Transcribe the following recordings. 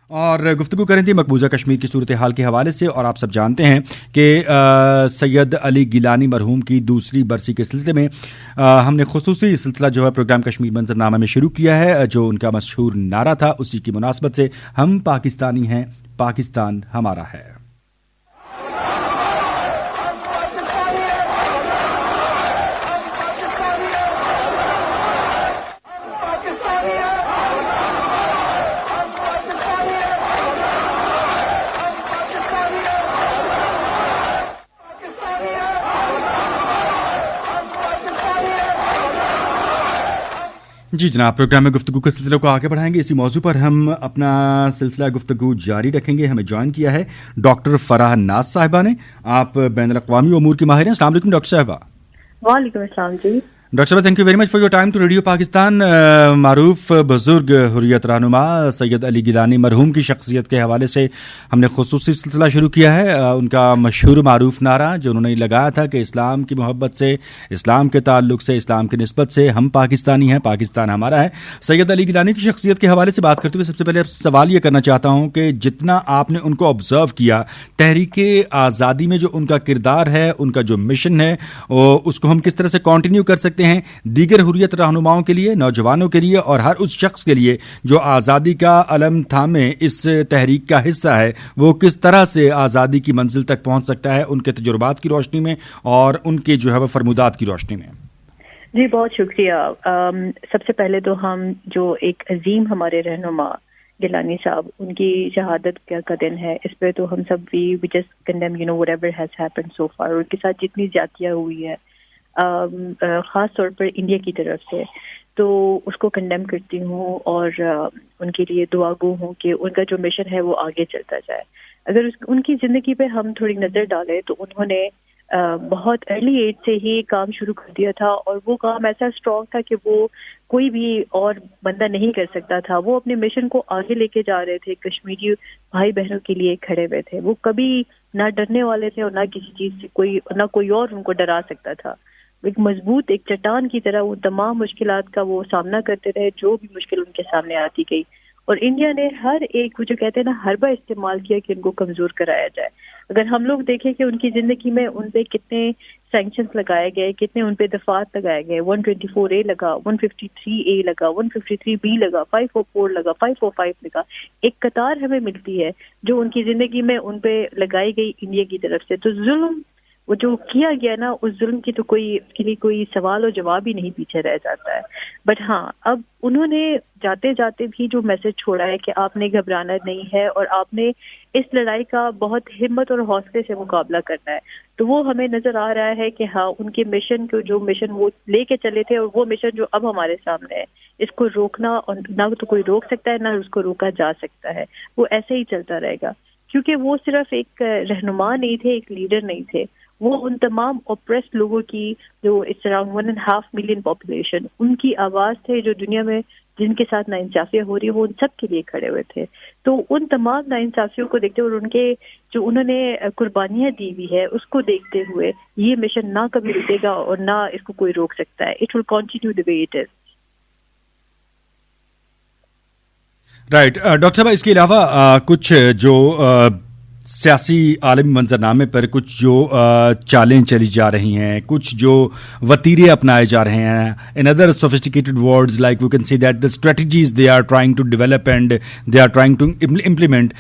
اور گفتگو کریں تھی مقبوضہ کشمیر کی صورتحال کے حوالے سے. اور آپ سب جانتے ہیں کہ سید علی گیلانی مرحوم کی دوسری برسی کے سلسلے میں ہم نے خصوصی سلسلہ جو ہے پروگرام کشمیر منظر نامہ میں شروع کیا ہے, جو ان کا مشہور نعرہ تھا. اسی کی مناسبت سے ہم پاکستانی ہیں, پاکستان ہمارا ہے. جی جناب, پروگرام میں گفتگو کے سلسلے کو آگے بڑھائیں گے. اسی موضوع پر ہم اپنا سلسلہ گفتگو جاری رکھیں گے. ہمیں جوائن کیا ہے ڈاکٹر فرح ناز صاحبہ نے. آپ بین الاقوامی امور کی ماہر ہیں. السلام علیکم ڈاکٹر صاحبہ. وعلیکم السلام جی. ڈاکٹر صاحب, thank you very much for your time to radio Pakistan. معروف بزرگ حریت رہنما سید علی گیلانی مرحوم کی شخصیت کے حوالے سے ہم نے خصوصی سلسلہ شروع کیا ہے. ان کا مشہور معروف نعرہ جو انہوں نے لگایا تھا کہ اسلام کی محبت سے, اسلام کے تعلق سے, اسلام کی نسبت سے ہم پاکستانی ہیں, پاکستان ہمارا ہے. سید علی گیلانی کی شخصیت کے حوالے سے بات کرتے ہوئے سب سے پہلے سوال یہ کرنا چاہتا ہوں کہ جتنا آپ نے ان کو آبزرو کیا, تحریک آزادی میں جو ان کا کردار ہے, ان کا جو مشن ہے, اس کو ہم کس طرح سے کنٹینیو کر سکتے ہیں دیگر حریت رہنماؤں کے لیے, نوجوانوں کے لیے, اور ہر اس شخص کے لیے جو آزادی کا علم تھامے اس تحریک کا حصہ ہے, وہ کس طرح سے آزادی کی منزل تک پہنچ سکتا ہے ان کے تجربات کی روشنی میں اور ان کے جو ہے وہ فرمودات کی روشنی میں؟ جی بہت شکریہ. سب سے پہلے تو ہم جو ایک عظیم ہمارے رہنما گیلانی صاحب, ان کی شہادت کا دن ہے, اس پہ تو ہم سب بھی just condemn whatever has happened so far. ان کے ساتھ جتنی زیادتیاں ہوئی ہے خاص طور پر انڈیا کی طرف سے, تو اس کو کنڈیم کرتی ہوں اور ان کے لیے دعا گو ہوں کہ ان کا جو مشن ہے وہ آگے چلتا جائے. اگر ان کی زندگی پہ ہم تھوڑی نظر ڈالیں تو انہوں نے بہت ارلی ایج سے ہی کام شروع کر دیا تھا, اور وہ کام ایسا اسٹرانگ تھا کہ وہ کوئی بھی اور بندہ نہیں کر سکتا تھا. وہ اپنے مشن کو آگے لے کے جا رہے تھے, کشمیری بھائی بہنوں کے لیے کھڑے ہوئے تھے. وہ کبھی نہ ڈرنے والے تھے اور نہ کسی چیز سے نہ کوئی اور ان کو ڈرا سکتا تھا. ایک مضبوط ایک چٹان کی طرح وہ تمام مشکلات کا وہ سامنا کرتے رہے, جو بھی مشکل ان کے سامنے آتی گئی. اور انڈیا نے ہر ایک وہ جو کہتے ہیں نا حربہ استعمال کیا کہ ان کو کمزور کرایا جائے. اگر ہم لوگ دیکھیں کہ ان کی زندگی میں ان پہ کتنے سینکشنز لگائے گئے, کتنے ان پہ دفعات لگائے گئے, 124A لگا, 153A لگا, 153B لگا, 504 لگا, 505 لگا, ایک قطار ہمیں ملتی ہے جو ان کی زندگی میں ان پہ لگائی گئی انڈیا کی طرف سے. تو ظلم وہ جو کیا گیا نا, اس ظلم کی تو کے لیے کوئی سوال اور جواب ہی نہیں پیچھے رہ جاتا ہے. بٹ ہاں, اب انہوں نے جاتے جاتے بھی جو میسج چھوڑا ہے کہ آپ نے گھبرانا نہیں ہے اور آپ نے اس لڑائی کا بہت ہمت اور حوصلے سے مقابلہ کرنا ہے. تو وہ ہمیں نظر آ رہا ہے کہ ہاں, ان کے مشن کو جو مشن وہ لے کے چلے تھے, اور وہ مشن جو اب ہمارے سامنے ہے, اس کو روکنا اور نہ تو کوئی روک سکتا ہے نہ اس کو روکا جا سکتا ہے. وہ ایسے ہی چلتا رہے گا, کیونکہ وہ صرف ایک رہنما نہیں تھے, ایک لیڈر نہیں تھے. وہ ان تمام اوپریسڈ لوگوں کی جو اٹس اراؤنڈ 1.5 ملین پاپولیشن, ان کی آواز تھے جو دنیا میں جن کے ساتھ ناانصافیاں ہو رہی ہے, وہ ان سب کے لیے کھڑے ہوئے تھے. تو ان تمام ناانصافیوں کو دیکھتے ہوئے اور ان کے جو انہوں نے قربانیاں دی ہوئی ہے اس کو دیکھتے ہوئے یہ مشن نہ کبھی رکے گا اور نہ اس کو کوئی روک سکتا ہے. It will continue the way it is. Right. Doctor صاحب, اس کے علاوہ کچھ جو سیاسی عالمی منظرنامے پر کچھ جو چالیں چلی جا رہی ہیں, کچھ جو وتیرے اپنائے جا رہے ہیں, in other sophisticated words like we can see that the strategies they are trying to develop and they are trying to implement,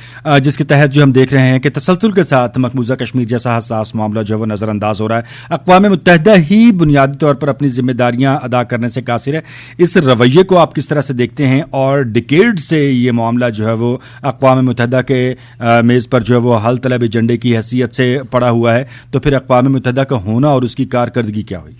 جس کے تحت جو ہم دیکھ رہے ہیں کہ تسلسل کے ساتھ مقبوضہ کشمیر جیسا حساس معاملہ جو ہے وہ نظر انداز ہو رہا ہے. اقوام متحدہ ہی بنیادی طور پر اپنی ذمہ داریاں ادا کرنے سے قاصر ہے. اس رویے کو آپ کس طرح سے دیکھتے ہیں, اور ڈیکیڈ سے یہ معاملہ جو ہے وہ اقوام متحدہ کے میز پر جو ہے وہ حل طلب ایجنڈے کی حیثیت سے پڑا ہوا ہے, تو پھر اقوام متحدہ کا ہونا اور اس کی کارکردگی کیا ہوئی؟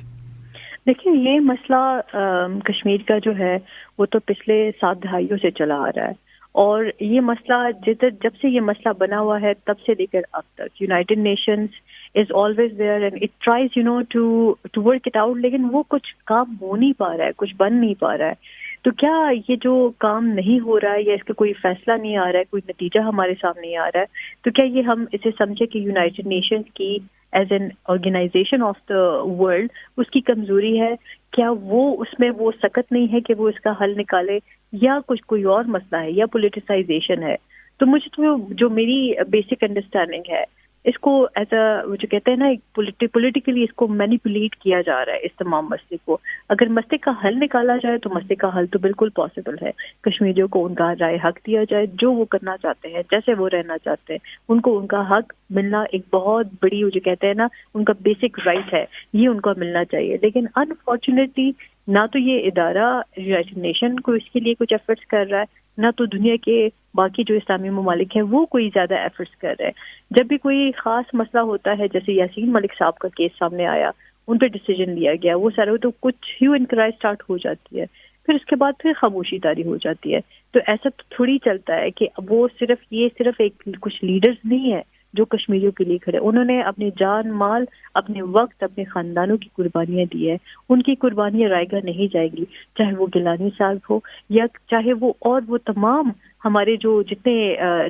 دیکھیں, یہ مسئلہ کشمیر کا جو ہے وہ تو پچھلے 7 دہائیوں سے چلا آ رہا ہے, اور یہ مسئلہ جب سے یہ مسئلہ بنا ہوا ہے تب سے لے کر اب تک United nations is always there and it tries to work it out, لیکن وہ کچھ کام ہو نہیں پا رہا ہے, کچھ بن نہیں پا رہا ہے. تو کیا یہ جو کام نہیں ہو رہا ہے یا اس کا کوئی فیصلہ نہیں آ رہا ہے, کوئی نتیجہ ہمارے سامنے نہیں آ رہا ہے, تو کیا یہ ہم اسے سمجھے کہ یونائٹڈ نیشنز کی as an organisation of the world اس کی کمزوری ہے؟ کیا وہ اس میں وہ سخت نہیں ہے کہ وہ اس کا حل نکالے, یا کچھ کوئی اور مسئلہ ہے, یا پولیٹیسائزیشن ہے؟ تو مجھے تو جو میری بیسک انڈرسٹینڈنگ ہے اس کو ایز اے جو کہتے ہیں نا پولیٹیکلی اس کو مینیپولیٹ کیا جا رہا ہے اس تمام مسئلے کو. اگر مسئلے کا حل نکالا جائے تو مسئلے کا حل تو بالکل پاسبل ہے. کشمیریوں کو ان کا رائے حق دیا جائے, جو وہ کرنا چاہتے ہیں, جیسے وہ رہنا چاہتے ہیں, ان کو ان کا حق ملنا ایک بہت بڑی جو کہتے ہیں نا ان کا بیسک رائٹ ہے, یہ ان کو ملنا چاہیے. لیکن انفارچونیٹلی نہ تو یہ ادارہ یونائٹڈ نیشن کو اس کے لیے کچھ ایفرٹس کر رہا ہے, نہ تو دنیا کے باقی جو اسلامی ممالک ہیں وہ کوئی زیادہ ایفرٹس کر رہے ہیں. جب بھی کوئی خاص مسئلہ ہوتا ہے, جیسے یاسین ملک صاحب کا کیس سامنے آیا, ان پہ ڈیسیجن لیا گیا, وہ سارے تو کچھ ہیو انکوائری اسٹارٹ ہو جاتی ہے, پھر اس کے بعد پھر خاموشی طاری ہو جاتی ہے. تو ایسا تو تھوڑی چلتا ہے کہ وہ صرف ایک کچھ لیڈرز نہیں ہے جو کشمیریوں کے لیے کھڑے. انہوں نے اپنے جان مال, اپنے وقت, اپنے خاندانوں کی قربانیاں دی ہیں. ان کی قربانیاں رائے گاہ نہیں جائے گی, چاہے وہ گیلانی صاحب ہو یا چاہے وہ تمام ہمارے جو جتنے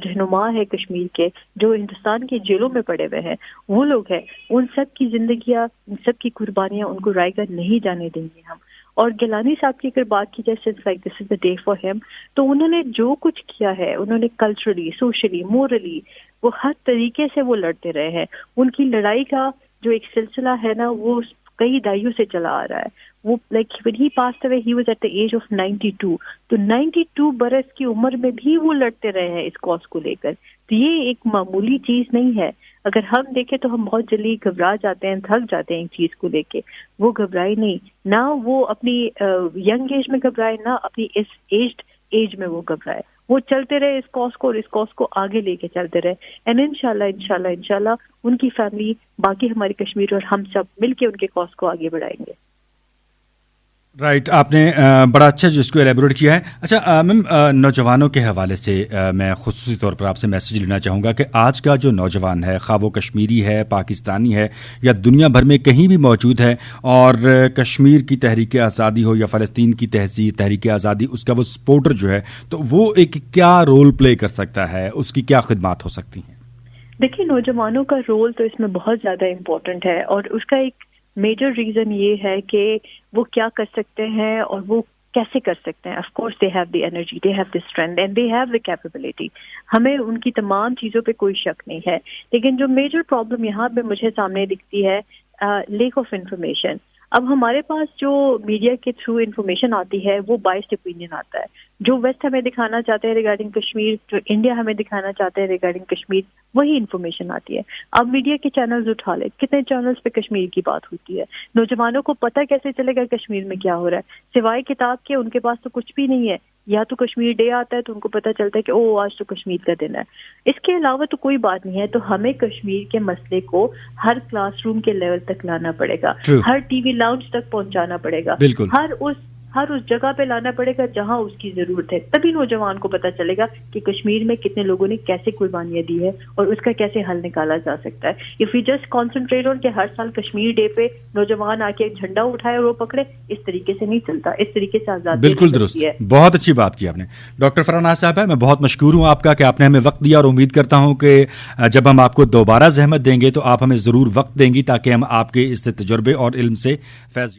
رہنما ہیں کشمیر کے جو ہندوستان کی جیلوں میں پڑے ہوئے ہیں, وہ لوگ ہیں. ان سب کی زندگیاں, ان سب کی قربانیاں ان کو رائے گاہ نہیں جانے دیں گے ہم. اور گیلانی صاحب کی اگر بات کی جائے like this is the day for him, تو انہوں نے جو کچھ کیا ہے, انہوں نے کلچرلی, سوشلی, مورلی, وہ ہر طریقے سے وہ لڑتے رہے ہیں. ان کی لڑائی کا جو ایک سلسلہ ہے نا وہ کئی دہائیوں سے چلا آ رہا ہے. وہ like when he passed away he was at the age of 92, تو 92 برس کی عمر میں بھی وہ لڑتے رہے ہیں اس کاز کو لے کر. تو یہ ایک معمولی چیز نہیں ہے. اگر ہم دیکھیں تو ہم بہت جلدی گھبرا جاتے ہیں, تھک جاتے ہیں ایک چیز کو لے کے. وہ گھبرائے نہیں, نہ وہ اپنی ینگ ایج میں گھبرائے, نہ اپنی اس ایج میں وہ گھبرائے. وہ چلتے رہے اس کاز کو, اور اس کاز کو آگے لے کے چلتے رہے. اینڈ انشاءاللہ ان کی فیملی, باقی ہماری کشمیر اور ہم سب مل کے ان کے کاز کو آگے بڑھائیں گے. رائٹ, آپ نے بڑا اچھا جو اس کو ایلیبوریٹ کیا ہے. اچھا میم, نوجوانوں کے حوالے سے میں خصوصی طور پر آپ سے میسج لینا چاہوں گا کہ آج کا جو نوجوان ہے, خواہ وہ کشمیری ہے, پاکستانی ہے, یا دنیا بھر میں کہیں بھی موجود ہے, اور کشمیر کی تحریک آزادی ہو یا فلسطین کی تحریک آزادی, اس کا وہ سپورٹر جو ہے, تو وہ ایک کیا رول پلے کر سکتا ہے, اس کی کیا خدمات ہو سکتی ہیں؟ دیکھیے, نوجوانوں کا رول تو اس میں بہت زیادہ امپورٹنٹ ہے, اور اس کا ایک میجر ریزن یہ ہے کہ وہ کیا کر سکتے ہیں اور وہ کیسے کر سکتے ہیں. Of course they have the energy, they have the strength, and they have the capability. ہمیں ان کی تمام چیزوں پہ کوئی شک نہیں ہے. لیکن جو میجر پرابلم یہاں پہ مجھے سامنے دکھتی ہے, لیک آف انفارمیشن. اب ہمارے پاس جو میڈیا کے تھرو انفارمیشن آتی ہے وہ بائسڈ اوپینین آتا ہے. جو ویسٹ ہمیں دکھانا چاہتے ہیں ریگارڈنگ کشمیر, جو انڈیا ہمیں دکھانا چاہتے ہیں ریگارڈنگ کشمیر, وہی انفارمیشن آتی ہے. اب میڈیا کے چینلز اٹھا لیں, کتنے چینلز پہ کشمیر کی بات ہوتی ہے. نوجوانوں کو پتہ کیسے چلے گا کشمیر میں کیا ہو رہا ہے؟ سوائے کتاب کے ان کے پاس تو کچھ بھی نہیں ہے. یا تو کشمیر ڈے آتا ہے تو ان کو پتہ چلتا ہے کہ او آج تو کشمیر کا دن ہے. اس کے علاوہ تو کوئی بات نہیں ہے. تو ہمیں کشمیر کے مسئلے کو ہر کلاس روم کے لیول تک لانا پڑے گا, ہر ٹی وی لاؤنج تک پہنچانا پڑے گا, ہر اس جگہ پہ لانا پڑے گا جہاں اس کی ضرورت ہے. تبھی نوجوان کو پتہ چلے گا کہ کشمیر میں کتنے لوگوں نے کیسے قربانیاں دی ہے اور اس کا کیسے حل نکالا جا سکتا ہے. If you just concentrate on کہ ہر سال کشمیر ڈے پہ نوجوان آ کے جھنڈا اٹھائے اور وہ پکڑے, اس طریقے سے نہیں چلتا. اس طریقے سے آزادی بالکل درست, بہت اچھی بات کی آپ نے. ڈاکٹر فرحان ناز صاحب, میں بہت مشکور ہوں آپ کا کہ آپ نے ہمیں وقت دیا, اور امید کرتا ہوں کہ جب ہم آپ کو دوبارہ زحمت دیں گے تو آپ ہمیں ضرور وقت دیں گی تاکہ ہم آپ کے اس تجربے اور علم سے فیض